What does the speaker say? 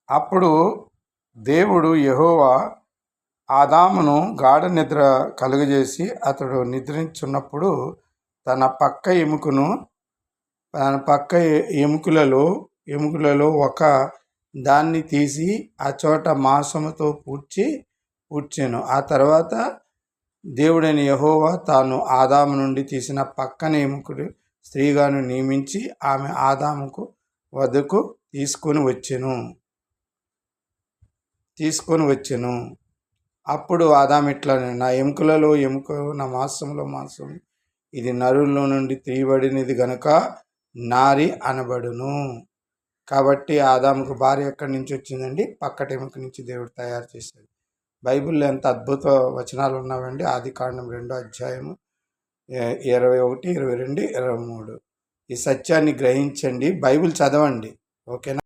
అప్పుడు దేవుడు యెహోవా ఆదామును గాఢ నిద్ర కలుగజేసి అతడు నిద్రించున్నప్పుడు తన పక్క ఎముకలలో ఒక దాన్ని తీసి ఆ చోట మాంసముతో పూడ్చెను. ఆ తర్వాత దేవుడైన యెహోవా తాను ఆదాము నుండి తీసిన పక్కన ఎముకడు స్త్రీగాను నియమించి ఆమె ఆదాముకు వద్దకు తీసుకొని వచ్చెను. అప్పుడు ఆదాము ఇట్లనెను, నా ఎముకలలో ఎముక, నా మాంసంలో మాంసం, ఇది నరుల్లో నుండి తీయబడినది గనుక నారి అనబడును. కాబట్టి ఆదాముకు భార్య ఎక్కడి నుంచి వచ్చిందండి? పక్కటి ఎముక నుంచి దేవుడు తయారు చేశాడు. బైబిల్లో ఎంత అద్భుత వచనాలు ఉన్నావండి. ఆదికాండం 2వ అధ్యాయము 21, 22, 23. ఈ సత్యాన్ని గ్రహించండి, బైబిల్ చదవండి. ఓకేనా?